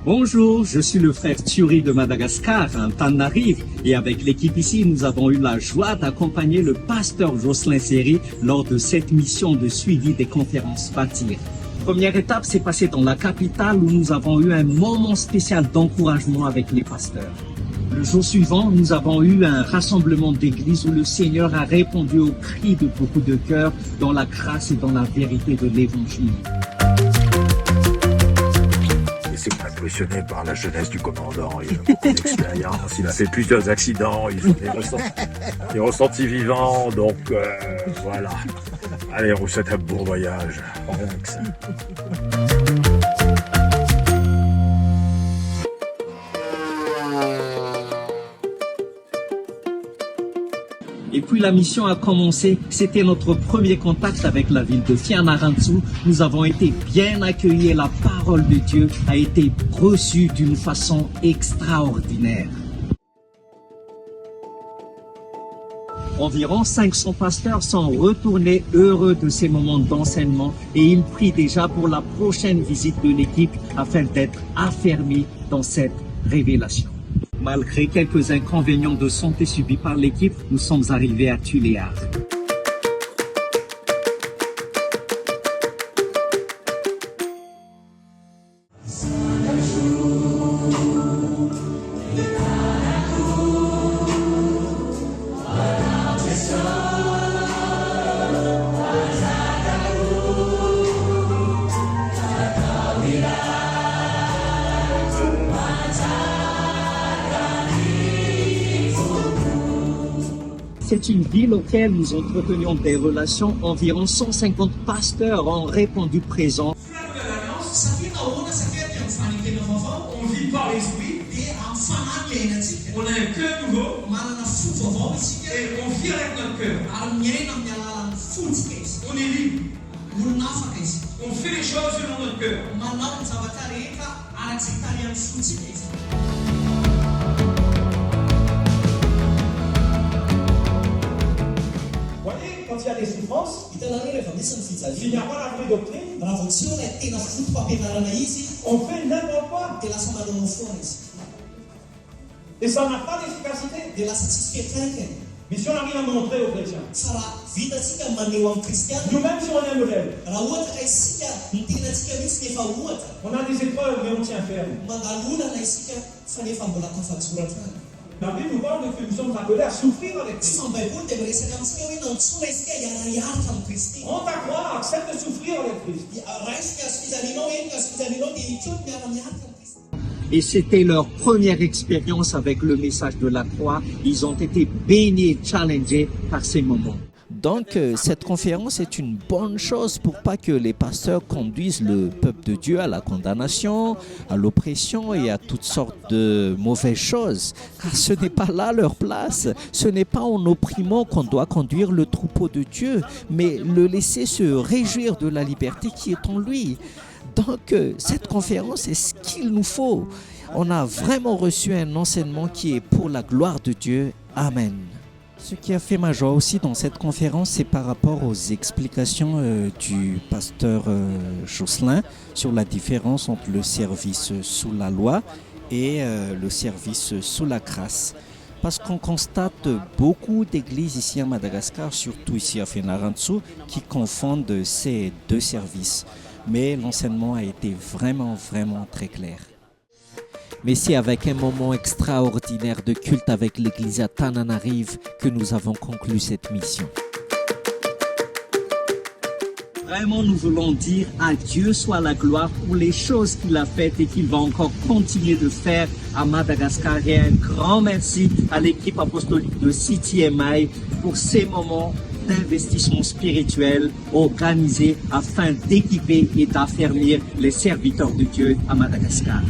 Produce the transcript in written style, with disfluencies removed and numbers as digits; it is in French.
Bonjour, je suis le frère Thierry de Madagascar, Antananarive, et avec l'équipe ici, nous avons eu la joie d'accompagner le pasteur Jocelyn Seri lors de cette mission de suivi des conférences Bâtir. Première étape s'est passée dans la capitale où nous avons eu un moment spécial d'encouragement avec les pasteurs. Le jour suivant, nous avons eu un rassemblement d'église où le Seigneur a répondu aux cris de beaucoup de cœurs dans la grâce et dans la vérité de l'évangile. C'est impressionné par la jeunesse du commandant. Il a beaucoup d'expérience, il a fait plusieurs accidents, il fait des ressentis vivants, donc voilà. Allez, on vous souhaite un bon voyage. Rien que ça. Et puis la mission a commencé, c'était notre premier contact avec la ville de Fianarantsoa. Nous avons été bien accueillis et la parole de Dieu a été reçue d'une façon extraordinaire. Environ 500 pasteurs sont retournés heureux de ces moments d'enseignement et ils prient déjà pour la prochaine visite de l'équipe afin d'être affermis dans cette révélation. Malgré quelques inconvénients de santé subis par l'équipe, nous sommes arrivés à Tuléar. C'est une ville auquel nous entretenions des relations. Environ 150 pasteurs ont répondu présents. On vit par l'esprit. On a un cœur nouveau. Et on vit avec notre cœur. On est libre. On fait les choses selon notre cœur. Quand il y a des souffrances, s'il n'y a pas la vraie doctrine, on fait n'importe quoi. Et ça n'a pas d'efficacité. Mais si on arrive à montrer aux chrétiens, nous-mêmes si on est un modèle, on a des épreuves mais on tient ferme. La Bible nous parle de que nous sommes appelés à souffrir avec Christ. On t'a croire, accepte de souffrir avec Christ. Et c'était leur première expérience avec le message de la croix. Ils ont été bénis et challengés par ces moments. Donc cette conférence est une bonne chose pour pas que les pasteurs conduisent le peuple de Dieu à la condamnation, à l'oppression et à toutes sortes de mauvaises choses. Car ce n'est pas là leur place. Ce n'est pas en opprimant qu'on doit conduire le troupeau de Dieu, mais le laisser se réjouir de la liberté qui est en lui. Donc cette conférence est ce qu'il nous faut. On a vraiment reçu un enseignement qui est pour la gloire de Dieu. Amen. Ce qui a fait ma joie aussi dans cette conférence, c'est par rapport aux explications du pasteur Jocelyn sur la différence entre le service sous la loi et le service sous la grâce. Parce qu'on constate beaucoup d'églises ici à Madagascar, surtout ici à Fianarantsoa, qui confondent ces deux services. Mais l'enseignement a été vraiment très clair. Mais c'est avec un moment extraordinaire de culte avec l'église à Antananarive que nous avons conclu cette mission. Vraiment, nous voulons dire à Dieu soit la gloire pour les choses qu'il a faites et qu'il va encore continuer de faire à Madagascar. Et un grand merci à l'équipe apostolique de CTMI pour ces moments d'investissement spirituel organisés afin d'équiper et d'affermir les serviteurs de Dieu à Madagascar.